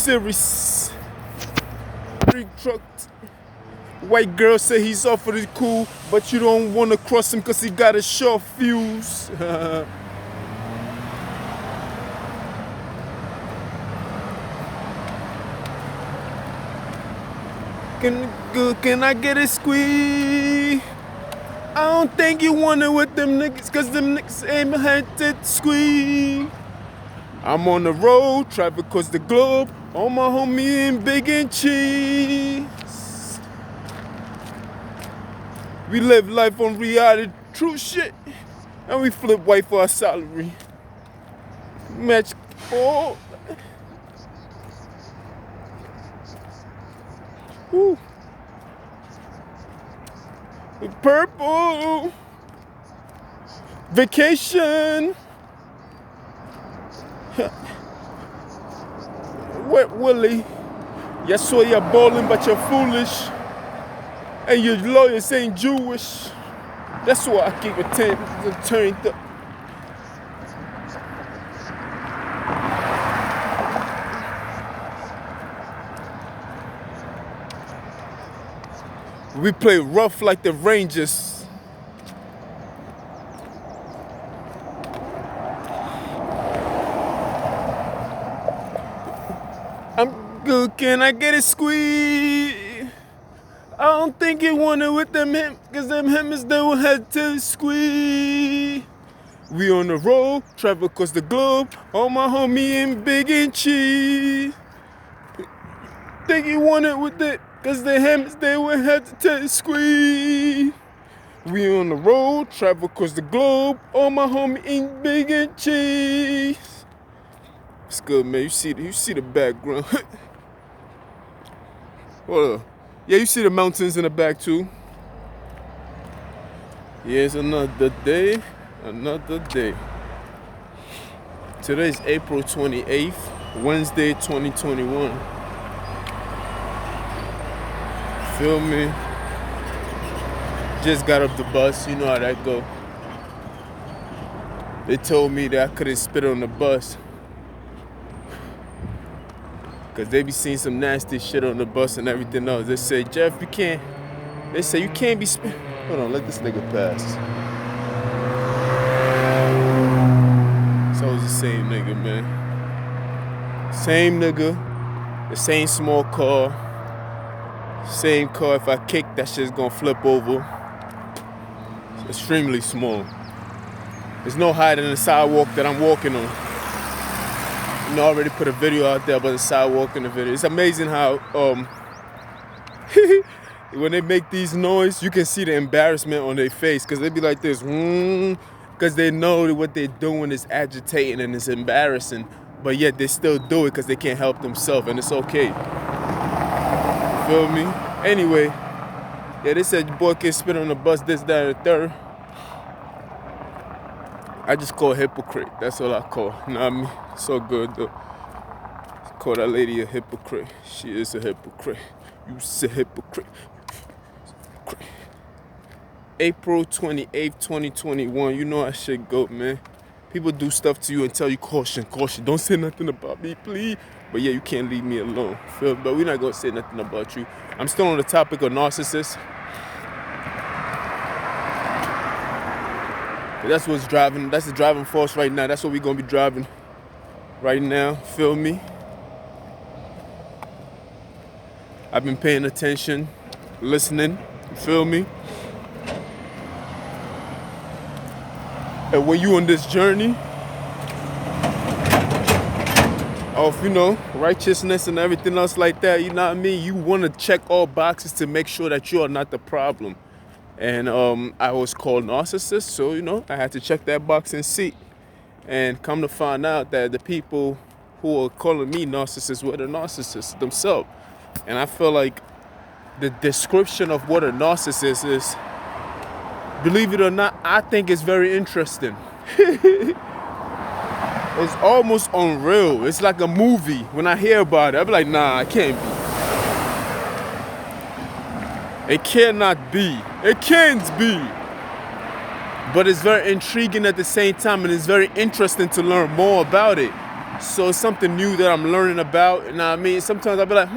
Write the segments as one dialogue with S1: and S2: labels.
S1: serious. Big truck. White girl say he's awfully cool, but you don't wanna cross him cause he got a short fuse. Can I get a squeeze? I don't think you want it with them niggas, cause them niggas ain't had to squeeze. I'm on the road, travel across the globe, on my homie in Big and Cheese. We live life on reality, true shit, and we flip white for our salary. Match all. Woo. Purple. Vacation. Wet Willie. Yeah, so you're ballin', but you're foolish. And your lawyers ain't Jewish. That's why I keep it turned up. We play rough like the Rangers. I'm good, can I get a squeeze? I don't think you want it with them him, cause them hammers don't have to squeeze. We on the road, travel across the globe, all my homie in Big and Cheese. Think you want it with it, cause the hammers they will have to squeeze. We on the road, travel across the globe, all my homie in Big and Cheese. It's good, man. You see the background. Hold up. Yeah, you see the mountains in the back too. Yeah, it's another day, another day. Today's April 28th, Wednesday 2021. Feel me? Just got off the bus, you know how that go. They told me that I couldn't spit on the bus. Cause they be seeing some nasty shit on the bus and everything else. They say, Jeff, you can't. They say you can't be hold on, let this nigga pass. So it's the same nigga, man. Same nigga, the same small car, same car. If I kick, that shit's gonna flip over. It's extremely small. There's no height in the sidewalk that I'm walking on. I already put a video out there about the sidewalk in the video. It's amazing how when they make these noise, you can see the embarrassment on their face because they be like this, because they know that what they're doing is agitating and it's embarrassing, but yet they still do it because they can't help themselves and it's okay. Feel me? Anyway, yeah, they said your boy can't spit on the bus, this, that, and the third. I just call hypocrite. That's all I call. You know what I mean? So good though. Call that lady a hypocrite. She is a hypocrite. You's a hypocrite. April 28th, 2021. You know how shit go, man. People do stuff to you and tell you caution, caution. Don't say nothing about me, please. But yeah, you can't leave me alone. Feel? But we're not gonna say nothing about you. I'm still on the topic of narcissists. That's what's driving. That's the driving force right now. That's what we're gonna be driving right now. Feel me? I've been paying attention, listening. You feel me? And when you on this journey of, you know, righteousness and everything else like that, you know what I mean? You want to check all boxes to make sure that you are not the problem. And I was called narcissist, so, you know, I had to check that box and see. And come to find out that the people who are calling me narcissist were the narcissists themselves. And I feel like the description of what a narcissist is, believe it or not, I think it's very interesting. It's almost unreal. It's like a movie. When I hear about it, I be like, nah, it can't be. It cannot be. It can't be. But it's very intriguing at the same time, and it's very interesting to learn more about it. So it's something new that I'm learning about. You know what I mean? Sometimes I'll be like,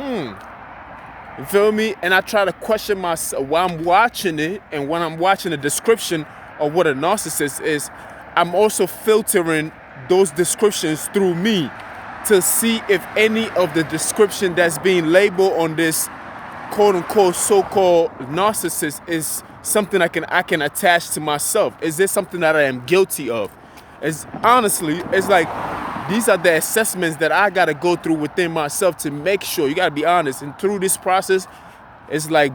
S1: you feel me? And I try to question myself while I'm watching it, and when I'm watching the description of what a narcissist is, I'm also filtering those descriptions through me to see if any of the description that's being labeled on this quote-unquote so-called narcissist is something I can attach to myself. Is this something that I am guilty of? It's honestly, it's like these are the assessments that I gotta go through within myself to make sure. You gotta be honest, and through this process, it's like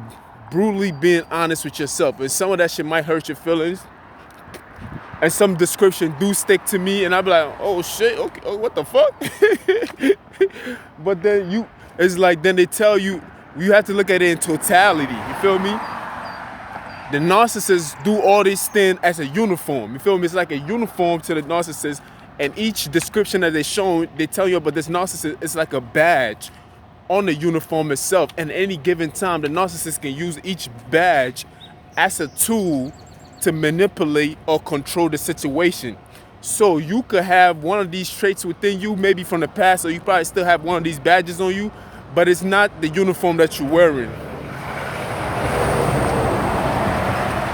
S1: brutally being honest with yourself. And some of that shit might hurt your feelings, and some description do stick to me, and I be like, oh shit, okay, oh, what the fuck? But then it's like then they tell you have to look at it in totality. You feel me? The narcissists do all these things as a uniform. You feel me? It's like a uniform to the narcissist. And each description that they show, they tell you about this narcissist, it's like a badge on the uniform itself. And at any given time, the narcissist can use each badge as a tool to manipulate or control the situation. So you could have one of these traits within you, maybe from the past, or you probably still have one of these badges on you, but it's not the uniform that you're wearing.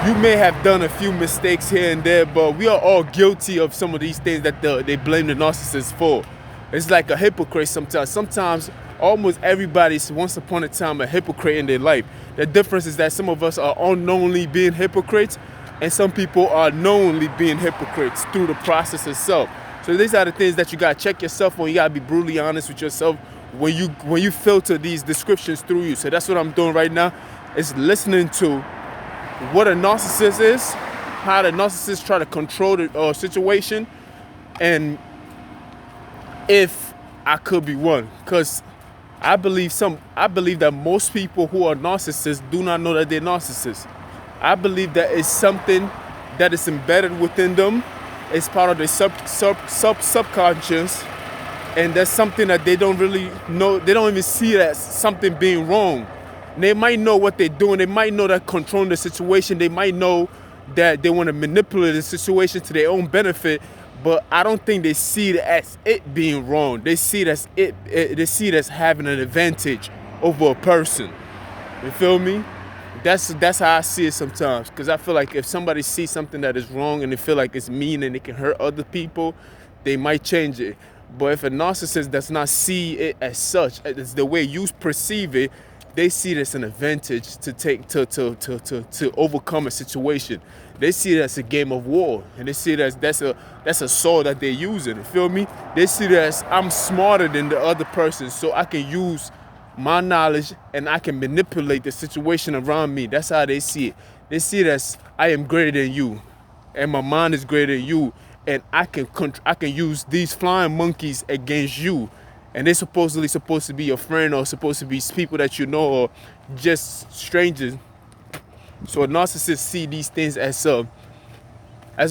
S1: You may have done a few mistakes here and there, but we are all guilty of some of these things that they blame the narcissist for. It's like a hypocrite sometimes. Sometimes almost everybody's once upon a time a hypocrite in their life. The difference is that some of us are unknowingly being hypocrites, and some people are knowingly being hypocrites through the process itself. So these are the things that you gotta check yourself on. You gotta be brutally honest with yourself when you filter these descriptions through you. So that's what I'm doing right now, is listening to what a narcissist is, how the narcissist try to control the situation, and if I could be one. Because I believe that most people who are narcissists do not know that they're narcissists. I believe that it's something that is embedded within them. It's part of their subconscious, and that's something that they don't really know. They don't even see it as something being wrong. They might know what they're doing. They might know that controlling the situation. They might know that they want to manipulate the situation to their own benefit. But I don't think they see it as it being wrong. They see it as they see it as having an advantage over a person. You feel me? That's how I see it sometimes. Because I feel like if somebody sees something that is wrong and they feel like it's mean and it can hurt other people, they might change it. But if a narcissist does not see it as such, it's the way you perceive it, they see it as an advantage to overcome a situation. They see it as a game of war, and they see it as that's a sword that they're using. You feel me? They see it as I'm smarter than the other person, so I can use my knowledge and I can manipulate the situation around me. That's how they see it. They see it as I am greater than you, and my mind is greater than you, and I can use these flying monkeys against you. And they're supposed to be your friend, or supposed to be people that you know, or just strangers. So a narcissist see these things as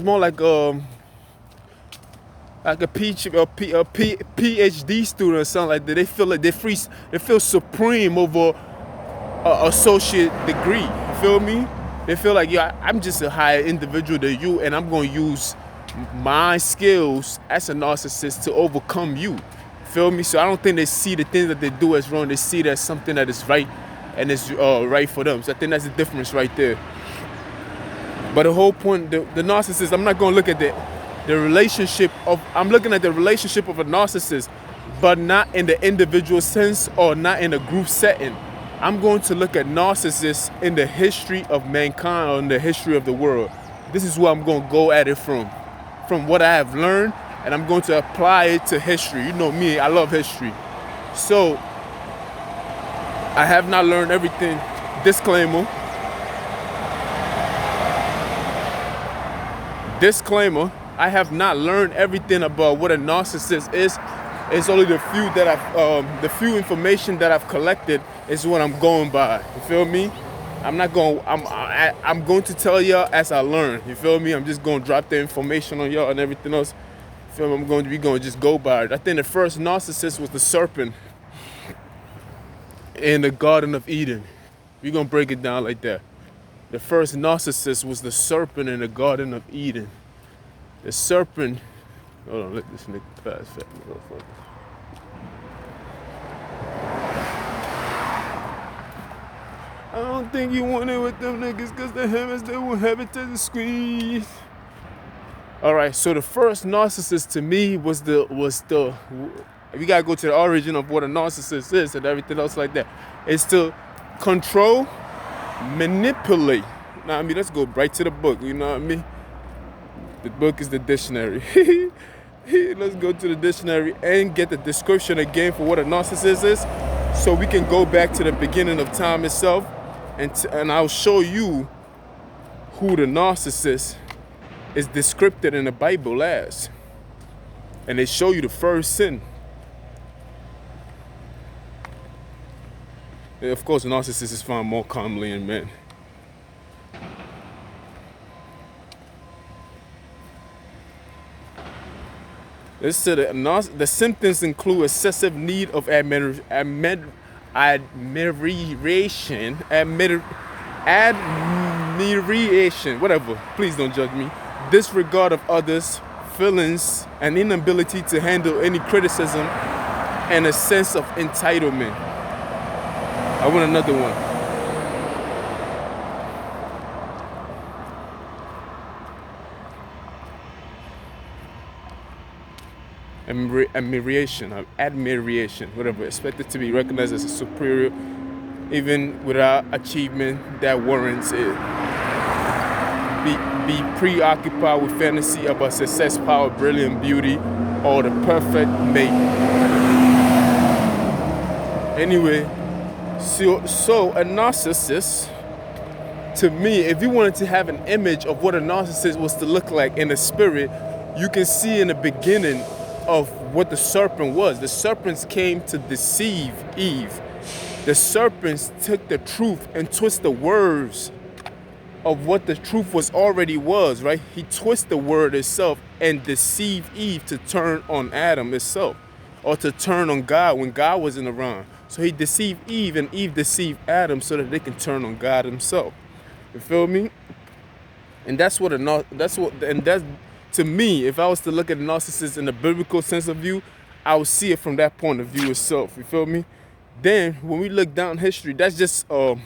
S1: more like a PhD student or something like that. They feel like they feel supreme over an associate degree. You feel me? They feel like, yeah, I'm just a higher individual than you, and I'm going to use my skills as a narcissist to overcome you. Feel me? So I don't think they see the things that they do as wrong. They see it as something that is right, and it's right for them. So I think that's the difference right there. But the whole point, the narcissist, I'm not going to look at the relationship of, I'm looking at the relationship of a narcissist, but not in the individual sense or not in a group setting. I'm going to look at narcissists in the history of mankind, or in the history of the world. This is where I'm going to go at it from what I have learned. And I'm going to apply it to history. You know me, I love history. So, I have not learned everything. Disclaimer, I have not learned everything about what a narcissist is. It's only the few information that I've collected is what I'm going by. You feel me? I'm going to tell y'all as I learn. You feel me? I'm just going to drop the information on y'all and everything else. I'm going to just go by it. I think the first narcissist was the serpent in the Garden of Eden. We're going to break it down like that. The first narcissist was the serpent in the Garden of Eden. The serpent Hold on, let this nigga pass fat motherfucker. I don't think you want it with them niggas cause the hammers they will have it to the squeeze. Alright, so the first narcissist to me was the we gotta go to the origin of what a narcissist is and everything else like that. It's to control, manipulate. Now I mean, let's go right to the book, you know what I mean? The book is the dictionary. Let's go to the dictionary and get the description again for what a narcissist is, so we can go back to the beginning of time itself, and I'll show you who the narcissist is described in the Bible as. And they show you the first sin. And of course, narcissist is found more commonly in men. This said the symptoms include excessive need of admiration, whatever. Please don't judge me. Disregard of others' feelings, an inability to handle any criticism, and a sense of entitlement. I want another one. Admiration, whatever, expected to be recognized as a superior, even without achievement that warrants it. Be preoccupied with fantasy about success, power, brilliant beauty, or the perfect mate. Anyway, so a narcissist, to me, if you wanted to have an image of what a narcissist was to look like in the spirit, you can see in the beginning of what the serpent was. The serpents came to deceive Eve. The serpents took the truth and twisted the words of what the truth already was, right? He twisted the word itself and deceived Eve to turn on Adam itself, or to turn on God when God wasn't around. So he deceived Eve, and Eve deceived Adam so that they can turn on God himself. You feel me? And to me, if I was to look at a narcissist in the biblical sense of view, I would see it from that point of view itself. You feel me? Then, when we look down history, that's just the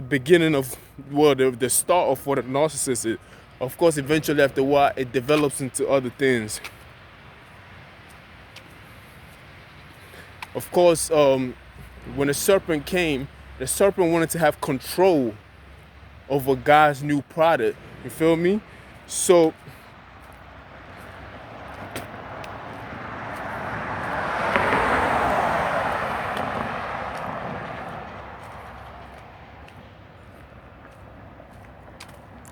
S1: beginning of, well, the start of what a narcissist is. Of course, eventually after a while, it develops into other things. Of course, when the serpent came, the serpent wanted to have control over God's new product. You feel me? So,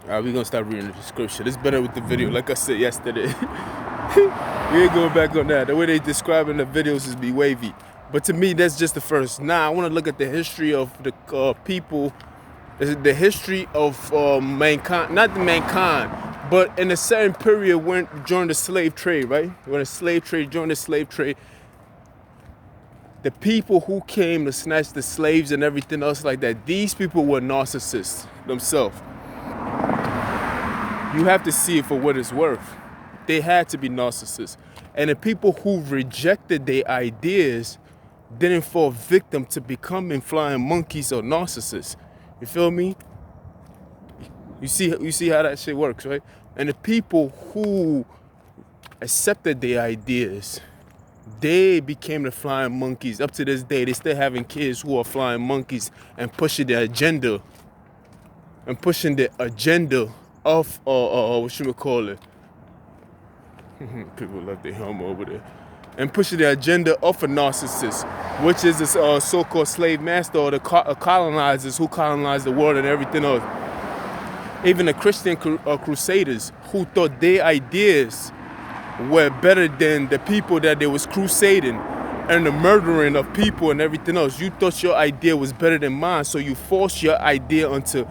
S1: we're gonna start reading the description. It's better with the video, like I said yesterday. We ain't going back on that. The way they describe in the videos is be wavy. But to me, that's just the first. Now, I want to look at the history of the people, the history of mankind, not the mankind, but in a certain period during the slave trade, right? During the slave trade, the people who came to snatch the slaves and everything else like that, these people were narcissists themselves. You have to see it for what it's worth. They had to be narcissists. And the people who rejected their ideas didn't fall victim to becoming flying monkeys or narcissists. You feel me? You see how that shit works, right? And the people who accepted their ideas, they became the flying monkeys. Up to this day, they still having kids who are flying monkeys and pushing their agenda. Of what you would call it. People love their home over there. And pushing the agenda of a narcissist, which is this so-called slave master or the colonizers who colonized the world and everything else. Even the Christian crusaders who thought their ideas were better than the people that they was crusading and the murdering of people and everything else. You thought your idea was better than mine, so you forced your idea onto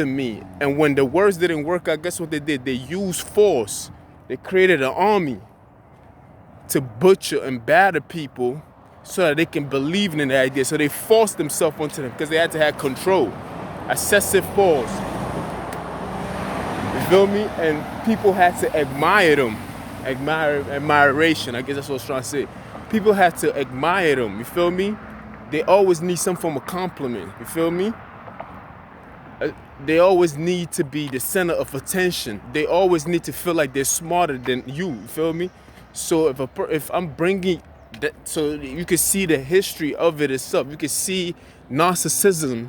S1: me. And when the words didn't work out, guess what they did? They used force. They created an army to butcher and batter people so that they can believe in the idea. So they forced themselves onto them because they had to have control. Excessive force. You feel me? And people had to admire them. Admiration, I guess that's what I was trying to say. People had to admire them, you feel me? They always need some form of compliment, you feel me? They always need to be the center of attention. They always need to feel like they're smarter than you feel me? So if I'm bringing that, so you can see the history of it itself. You can see narcissism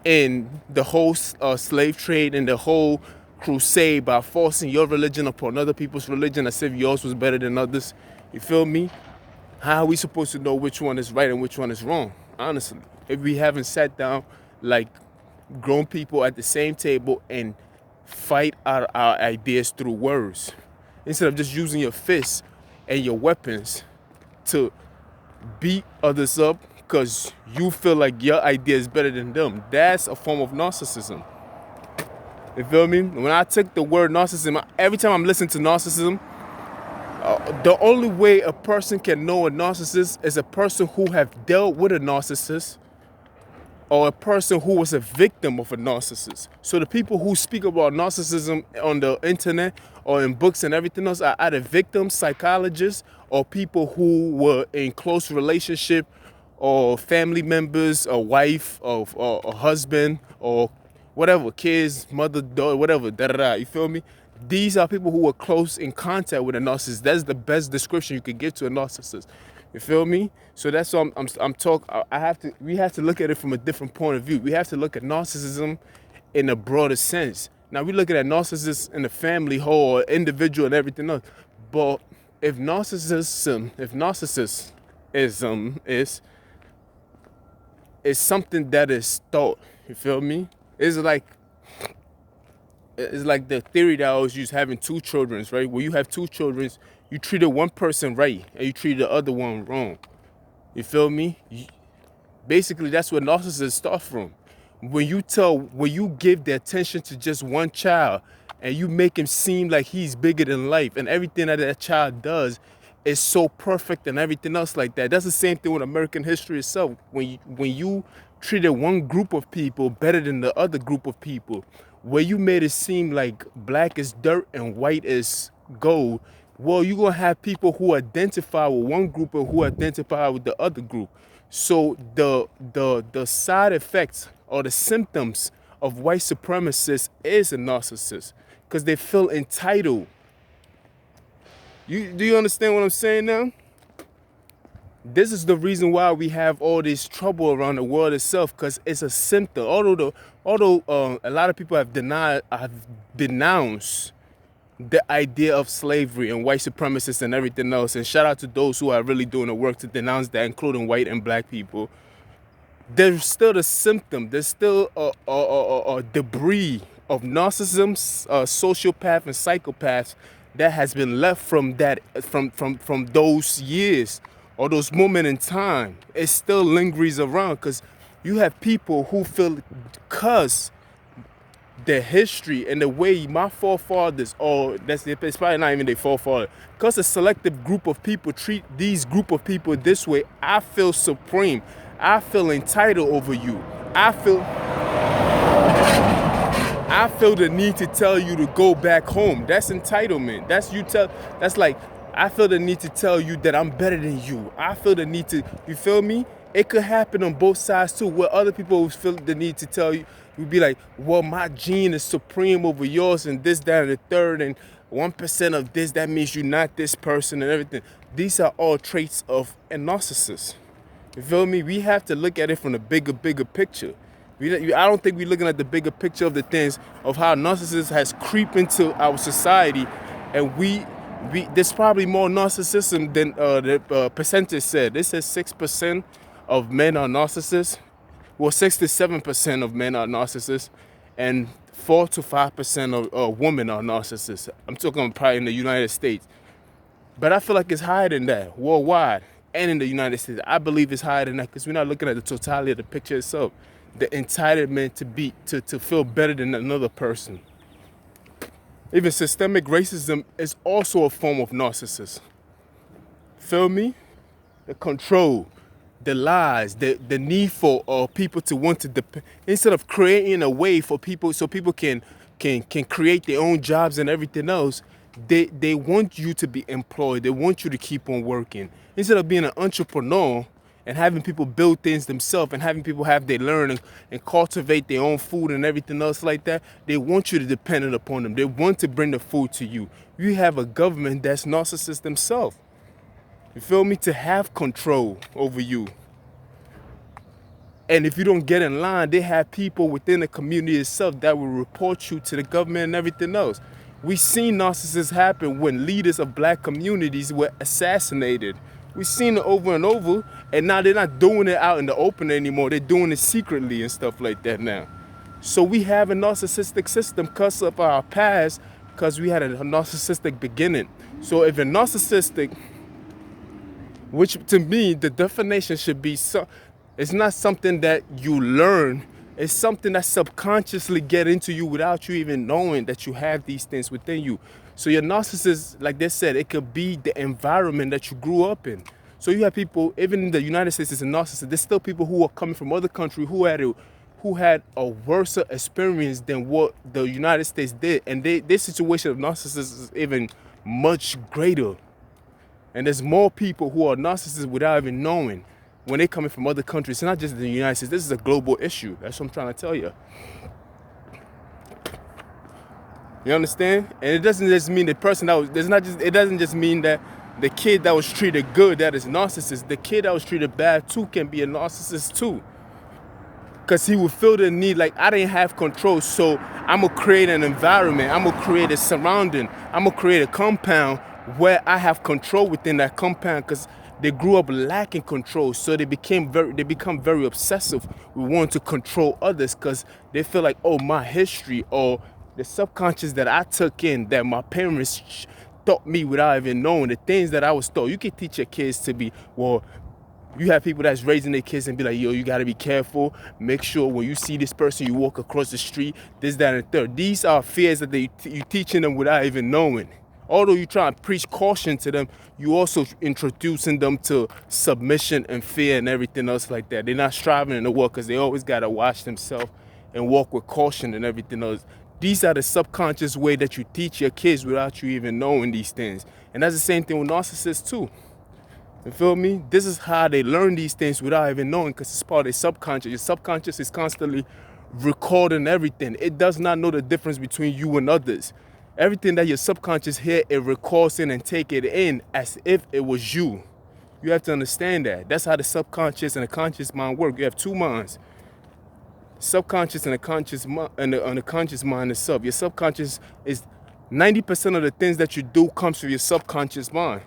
S1: in the whole slave trade and the whole crusade by forcing your religion upon other people's religion as if yours was better than others. You feel me? How are we supposed to know which one is right and which one is wrong? Honestly, if we haven't sat down like grown people at the same table and fight out our ideas through words instead of just using your fists and your weapons to beat others up because you feel like your idea is better than them. That's a form of narcissism. You feel me? When I took the word narcissism, every time I'm listening to narcissism, the only way a person can know a narcissist is a person who have dealt with a narcissist or a person who was a victim of a narcissist. So the people who speak about narcissism on the internet or in books and everything else are either victims, psychologists, or people who were in close relationship or family members, a wife, or a husband, or whatever, kids, mother, daughter, whatever, you feel me? These are people who were close in contact with a narcissist. That's the best description you could give to a narcissist. You feel me? So that's what I'm talking. We have to look at it from a different point of view. We have to look at narcissism in a broader sense. Now we're looking at narcissists in the family whole, or individual, and everything else. But if narcissism is something that is thought, you feel me? It's like the theory that I always use, having two children, right? Where you have two children, you treated one person right and you treated the other one wrong. You feel me? Basically, that's where narcissists start from. When you give the attention to just one child and you make him seem like he's bigger than life and everything that child does is so perfect and everything else like that. That's the same thing with American history itself. When you treated one group of people better than the other group of people, where you made it seem like black is dirt and white is gold, well, you're going to have people who identify with one group and who identify with the other group. So the side effects or the symptoms of white supremacists is a narcissist because they feel entitled. Do you understand what I'm saying now? This is the reason why we have all this trouble around the world itself, because it's a symptom. Although a lot of people have denounced the idea of slavery and white supremacists and everything else, and shout out to those who are really doing the work to denounce that, including white and black people. There's still the symptom. There's still a debris of narcissism, sociopath, and psychopaths that has been left from those years or those moments in time. It still lingers around because you have people who feel because the history and the way my forefathers, or it's probably not even their forefathers, because a selective group of people treat these group of people this way, I feel supreme. I feel entitled over you. I feel the need to tell you to go back home. That's entitlement. That's like, I feel the need to tell you that I'm better than you. I feel the need to, you feel me? It could happen on both sides too, where other people feel the need to tell you, you'd be like, well, my gene is supreme over yours and this, that, and the third, and 1% of this, that means you're not this person and everything. These are all traits of a narcissist. You feel me? We have to look at it from the bigger picture. I don't think we're looking at the bigger picture of the things of how narcissism has creeped into our society, and there's probably more narcissism than the percentage said. It says 6% of men are narcissists. Well, 6 to 7% of men are narcissists, and 4 to 5% of women are narcissists. I'm talking probably in the United States. But I feel like it's higher than that worldwide and in the United States. I believe it's higher than that because we're not looking at the totality of the picture itself. The entitlement to feel better than another person. Even systemic racism is also a form of narcissism. Feel me? The control, the lies, the need for people to want to depend, instead of creating a way for people so people can can create their own jobs and everything else, they want you to be employed. They want you to keep on working. Instead of being an entrepreneur and having people build things themselves and having people have their learning and cultivate their own food and everything else like that, they want you to depend upon them. They want to bring the food to you. You have a government that's narcissist themselves. You feel me? To have control over you. And if you don't get in line, they have people within the community itself that will report you to the government and everything else. We've seen narcissists happen when leaders of black communities were assassinated. We've seen it over and over, and now they're not doing it out in the open anymore. They're doing it secretly and stuff like that now. So we have a narcissistic system because of our past, because we had a narcissistic beginning. So if you're narcissistic, which to me, the definition should be, it's not something that you learn. It's something that subconsciously get into you without you even knowing that you have these things within you. So your narcissist, like they said, it could be the environment that you grew up in. So you have people, even in the United States, as a narcissist, there's still people who are coming from other countries who had a worse experience than what the United States did. And their situation of narcissists is even much greater. And there's more people who are narcissists without even knowing when they're coming from other countries. It's not just the United States. This is a global issue. That's what I'm trying to tell you. You understand? And it doesn't just mean the person that was, it doesn't just mean that the kid that was treated good, that is narcissist. The kid that was treated bad too can be a narcissist too. Because he would feel the need, like, I didn't have control, so I'm going to create an environment. I'm going to create a surrounding. I'm going to create a compound where I have control within that compound, because they grew up lacking control. So they become very obsessive with wanting to control others, because they feel like, oh, my history or the subconscious that I took in, that my parents taught me without even knowing, the things that I was taught. You can teach your kids to be, well, you have people that's raising their kids and be like, yo, you got to be careful. Make sure when you see this person, you walk across the street, this, that, and the third. These are fears that you're teaching them without even knowing. Although you try and preach caution to them, you also introducing them to submission and fear and everything else like that. They're not striving in the world because they always got to watch themselves and walk with caution and everything else. These are the subconscious way that you teach your kids without you even knowing these things. And that's the same thing with narcissists too. You feel me? This is how they learn these things without even knowing, because it's part of their subconscious. Your subconscious is constantly recording everything. It does not know the difference between you and others. Everything that your subconscious hear, it records in and take it in as if it was you. You have to understand that. That's how the subconscious and the conscious mind work. You have two minds. Subconscious and the conscious mind, and the conscious mind itself. Your subconscious is 90% of the things that you do comes from your subconscious mind.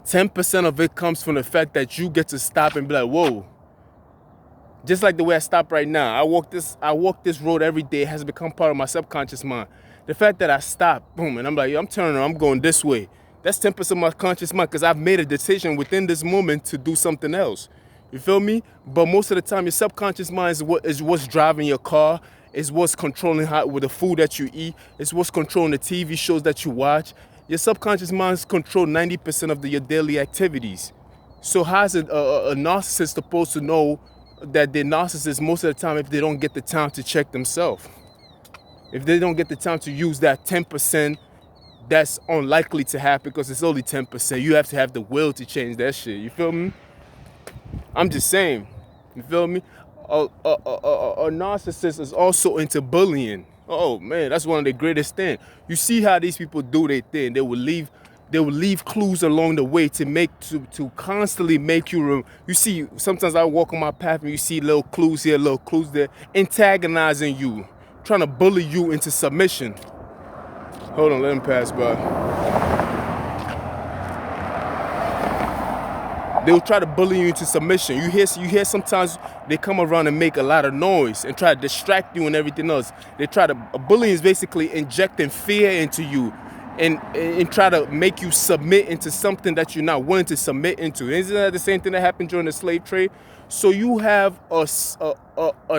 S1: 10% of it comes from the fact that you get to stop and be like, whoa. Just like the way I stop right now. I walk this road every day. It has become part of my subconscious mind. The fact that I stop, boom, and I'm like, I'm turning, I'm going this way. That's 10% of my conscious mind, because I've made a decision within this moment to do something else. You feel me? But most of the time, your subconscious mind is what's driving your car. It's what's controlling with the food that you eat. It's what's controlling the TV shows that you watch. Your subconscious mind controls 90% of your daily activities. So how is a narcissist supposed to know that they're narcissists most of the time if they don't get the time to check themselves? If they don't get the time to use that 10%, that's unlikely to happen, because it's only 10%. You have to have the will to change that shit. You feel me? I'm just saying. You feel me? A narcissist is also into bullying. Oh man, that's one of the greatest things. You see how these people do their thing. They will leave clues along the way to constantly make you. You see, sometimes I walk on my path and you see little clues here, little clues there, antagonizing you, trying to bully you into submission. Hold on, let him pass by. They'll try to bully you into submission. You hear sometimes they come around and make a lot of noise and try to distract you and everything else. Bullying is basically injecting fear into you and try to make you submit into something that you're not willing to submit into. Isn't that the same thing that happened during the slave trade? So you have a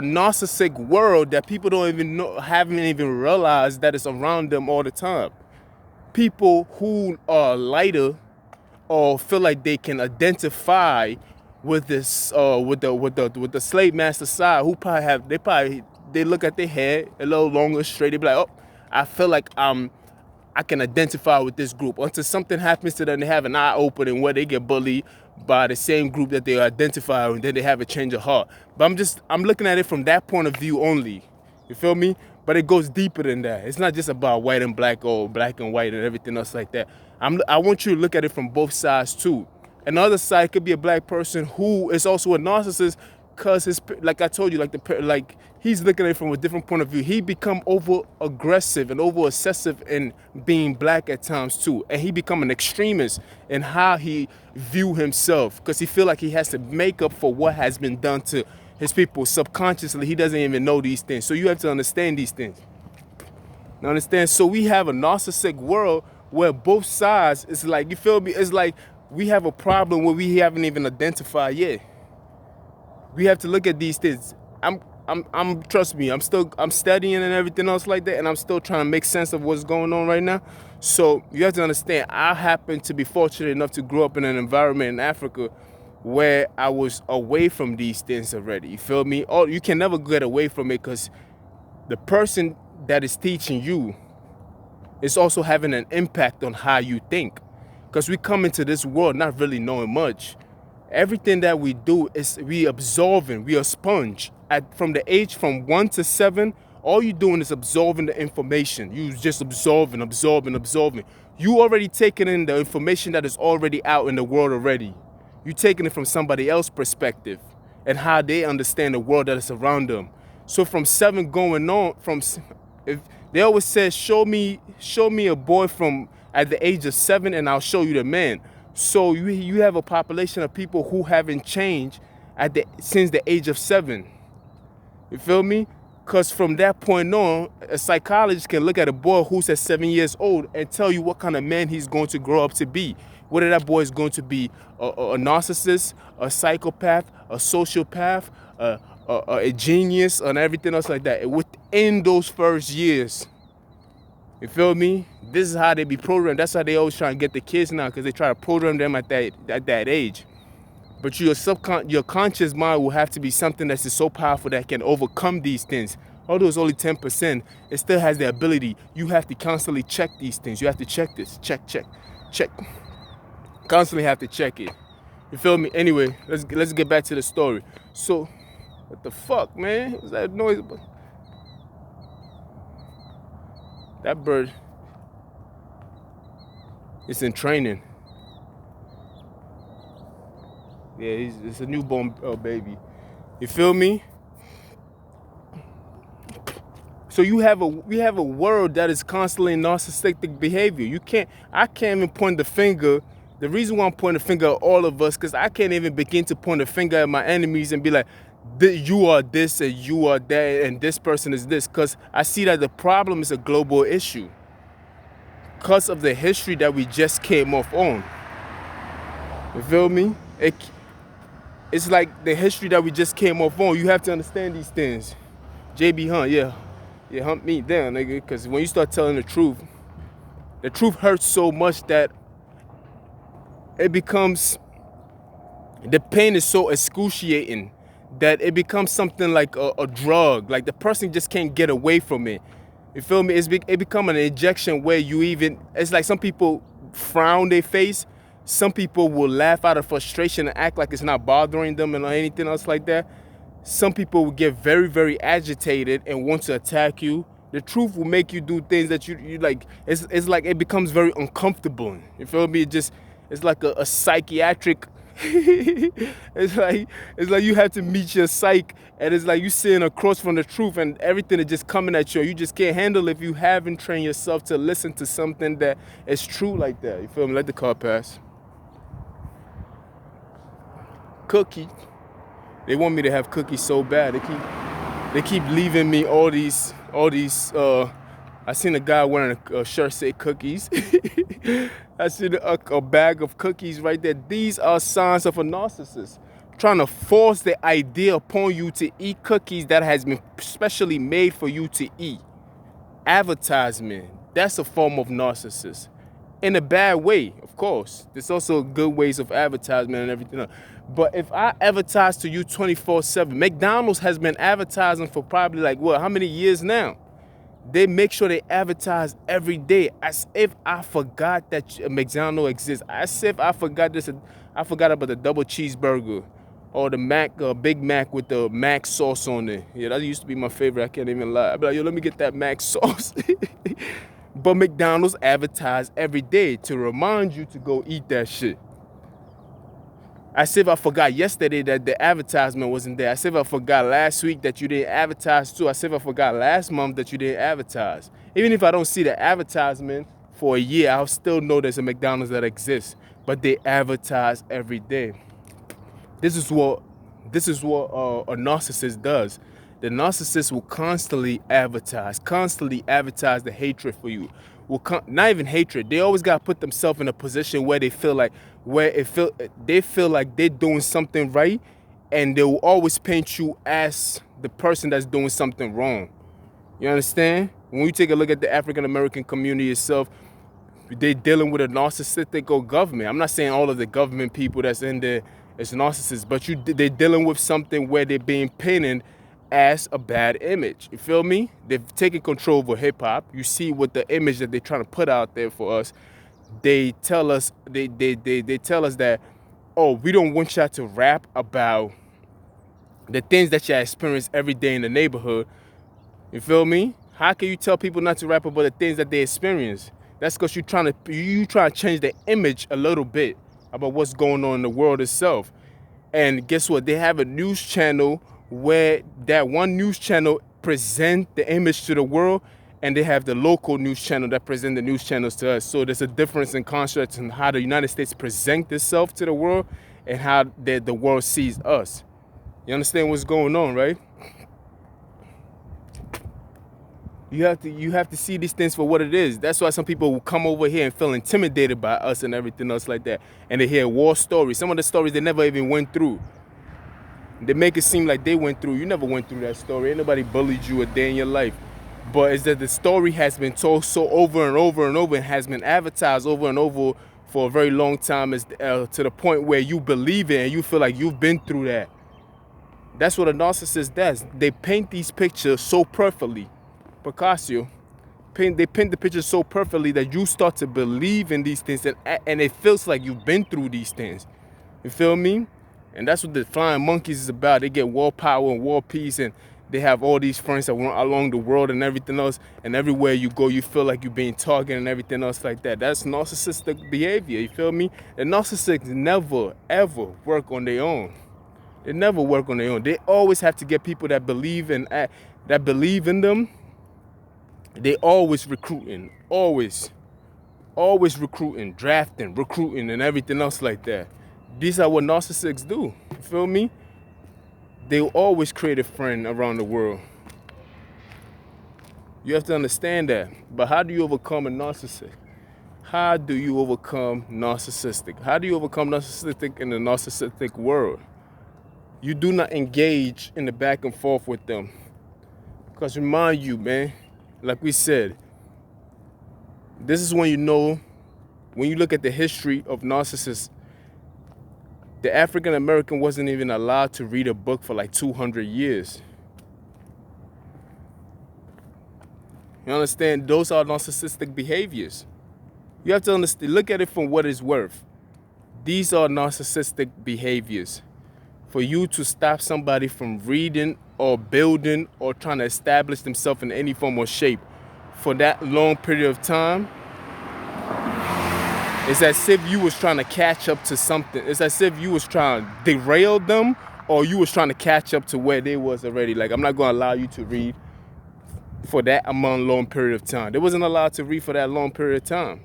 S1: narcissistic world that people don't even know, haven't even realized that it's around them all the time. People who are lighter or feel like they can identify with this with the slave master side, who probably they look at their hair a little longer, straight. They be like, oh, I feel like I can identify with this group. Until something happens to them, they have an eye opening where they get bullied by the same group that they identify with, and then they have a change of heart. But I'm looking at it from that point of view only. You feel me? But it goes deeper than that. It's not just about white and black or black and white and everything else like that. I want you to look at it from both sides too. Another side could be a black person who is also a narcissist, because like I told you, like he's looking at it from a different point of view. He become over aggressive and over obsessive in being black at times too, and he become an extremist in how he view himself, because he feel like he has to make up for what has been done to his people subconsciously. He doesn't even know these things, so you have to understand these things. You understand? So we have a narcissistic world where both sides, it's like, you feel me? It's like we have a problem where we haven't even identified yet. We have to look at these things. Trust me, I'm studying and everything else like that, and I'm still trying to make sense of what's going on right now. So you have to understand, I happen to be fortunate enough to grow up in an environment in Africa where I was away from these things already. You feel me? Oh, you can never get away from it, because the person that is teaching you is also having an impact on how you think. Because we come into this world not really knowing much. Everything that we do is we absorbing, we are a sponge. From the age from 1 to 7, all you're doing is absorbing the information. You just absorbing. You already taking in the information that is already out in the world already. You taking it from somebody else's perspective and how they understand the world that is around them. So from 7 going on, if they always said, show me a boy from at the age of 7 and I'll show you the man. So you have a population of people who haven't changed since the age of 7. You feel me? Because from that point on, a psychologist can look at a boy who's at 7 years old and tell you what kind of man he's going to grow up to be. Whether that boy is going to be a narcissist, a psychopath, a sociopath, a genius, and everything else like that. Within those first years. You feel me? This is how they be programmed. That's how they always try to get the kids now, because they try to program them at that age. But your conscious mind will have to be something that's just so powerful that can overcome these things. Although it's only 10%, it still has the ability. You have to constantly check these things. You have to check this. Check. Constantly have to check it. You feel me? Anyway, let's get back to the story. So, what the fuck, man? What's that noise? That bird is in training. Yeah, it's a newborn baby. You feel me? So we have a world that is constantly narcissistic behavior. I can't even point the finger. The reason why I'm pointing the finger at all of us, because I can't even begin to point a finger at my enemies and be like, you are this and you are that and this person is this, because I see that the problem is a global issue because of the history that we just came off on. You feel me? It's like the history that we just came off on. You have to understand these things. JB Hunt, yeah, hunt me down, nigga, because when you start telling the truth hurts so much that it becomes, the pain is so excruciating that it becomes something like a drug. Like the person just can't get away from it. You feel me? It become an injection where it's like some people frown their face. Some people will laugh out of frustration and act like it's not bothering them and anything else like that. Some people will get very, very agitated and want to attack you. The truth will make you do things that you like. It's like it becomes very uncomfortable. You feel me? It's like a psychiatric. it's like you have to meet your psych, and it's like you sitting across from the truth, and everything is just coming at you. You just can't handle it if you haven't trained yourself to listen to something that is true like that. You feel me? Let the car pass. Cookie. They want me to have cookies so bad. They keep leaving me all these. I seen a guy wearing a shirt say cookies. I seen a bag of cookies right there. These are signs of a narcissist trying to force the idea upon you to eat cookies that has been specially made for you to eat. Advertisement. That's a form of narcissist. in a bad way, of course. There's also good ways of advertisement and everything else. But if I advertise to you 24/7, McDonald's has been advertising for probably like what, how many years now? They make sure they advertise every day, as if I forgot that McDonald's exists. As if I forgot this. I forgot about the double cheeseburger or the Big Mac with the Mac sauce on it. Yeah, that used to be my favorite. I can't even lie. I'd be like, yo, let me get that Mac sauce. But McDonald's advertise every day to remind you to go eat that shit. As if I forgot yesterday that the advertisement wasn't there. As if I forgot last week that you didn't advertise too. As if I forgot last month that you didn't advertise. Even if I don't see the advertisement for a year, I'll still know there's a McDonald's that exists. But they advertise every day. This is what a narcissist does. The narcissist will constantly advertise the hatred for you. Not even hatred. They always got to put themselves in a position where they feel like they feel like they're doing something right, and they will always paint you as the person that's doing something wrong. You understand? When you take a look at the African American community itself, they're dealing with a narcissistic government. I'm not saying all of the government people that's in there is narcissists, but they're dealing with something where they're being painted as a bad image. You feel me? They've taken control over hip hop. You see what the image that they're trying to put out there for us. They tell us they tell us that, oh, we don't want y'all to rap about the things that y'all experience every day in the neighborhood. You feel me? How can you tell people not to rap about the things that they experience? That's because you trying to change the image a little bit about what's going on in the world itself. And guess what? They have a news channel where that one news channel present the image to the world, and they have the local news channel that present the news channels to us. So there's a difference in construct in how the United States present itself to the world and how the world sees us. You understand what's going on, right? You have to see these things for what it is. That's why some people will come over here and feel intimidated by us and everything else like that. And they hear war stories. Some of the stories they never even went through. They make it seem like they went through. You never went through that story. Ain't nobody bullied you a day in your life. But it's that the story has been told so over and over and over, and has been advertised over and over for a very long time, to the point where you believe it and you feel like you've been through that. That's what a narcissist does. They paint these pictures so perfectly. Picasso, they paint the picture so perfectly that you start to believe in these things, and it feels like you've been through these things. You feel me? And that's what the Flying Monkeys is about. They get world power and world peace, and they have all these friends that run along the world and everything else. And everywhere you go, you feel like you're being targeted and everything else like that. That's narcissistic behavior. You feel me? The narcissists never, ever work on their own. They never work on their own. They always have to get people that believe in them. They always recruiting, always recruiting, drafting, recruiting, and everything else like that. These are what narcissists do. You feel me? They will always create a friend around the world. You have to understand that. But how do you overcome a narcissist? How do you overcome narcissistic? How do you overcome narcissistic in the narcissistic world? You do not engage in the back and forth with them. Because remind you, man, like we said, this is when you know, when you look at the history of narcissists, the African American wasn't even allowed to read a book for like 200 years. You understand? Those are narcissistic behaviors. You have to understand, look at it from what it's worth. These are narcissistic behaviors. For you to stop somebody from reading or building or trying to establish themselves in any form or shape for that long period of time, it's as if you was trying to catch up to something. It's as if you was trying to derail them, or you was trying to catch up to where they was already. Like, I'm not going to allow you to read for that long period of time. They wasn't allowed to read for that long period of time.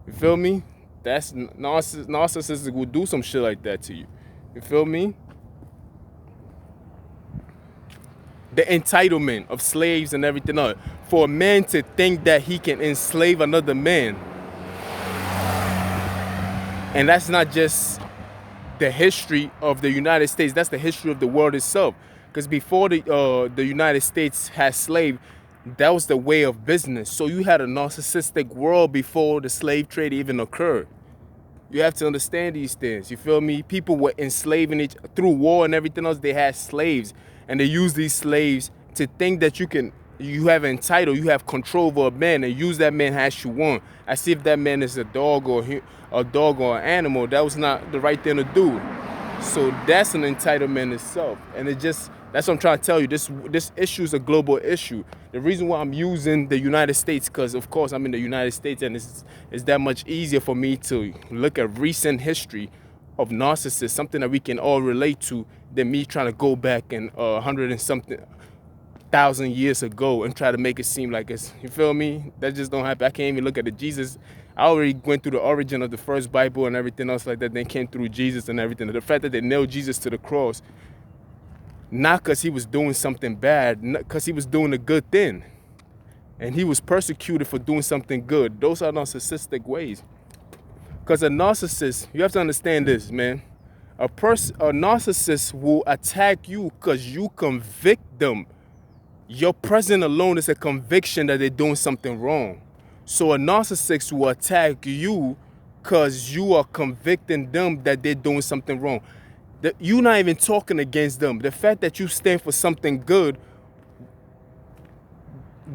S1: You feel me? That's narcissists will do some shit like that to you. You feel me? The entitlement of slaves and everything else. For a man to think that he can enslave another man. And that's not just the history of the United States. That's the history of the world itself. Because before the United States had slaves, That was the way of business. So you had a narcissistic world before the slave trade even occurred. You have to understand these things. You feel me? People were enslaving each through war and everything else. They had slaves, and they used these slaves to think that you have entitled, you have control over a man, and use that man as you want. As if that man is a dog or an animal. That was not the right thing to do. So that's an entitlement itself, and that's what I'm trying to tell you. This issue is a global issue. The reason why I'm using the United States, because of course I'm in the United States, and it's that much easier for me to look at recent history of narcissists, something that we can all relate to, than me trying to go back and 100 and something thousand years ago and try to make it seem like it's, you feel me? That just don't happen. I can't even look at the Jesus. I already went through the origin of the first Bible and everything else like that, then came through Jesus and everything. The fact that they nailed Jesus to the cross, not because he was doing something bad, because he was doing a good thing. And he was persecuted for doing something good. Those are narcissistic ways. Because a narcissist, you have to understand this, man. A narcissist will attack you because you convict them. Your presence alone is a conviction that they're doing something wrong. So a narcissist will attack you because you are convicting them that they're doing something wrong. You're not even talking against them. The fact that you stand for something good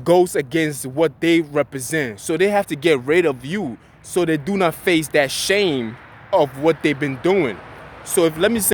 S1: goes against what they represent. So they have to get rid of you so they do not face that shame of what they've been doing. So let me say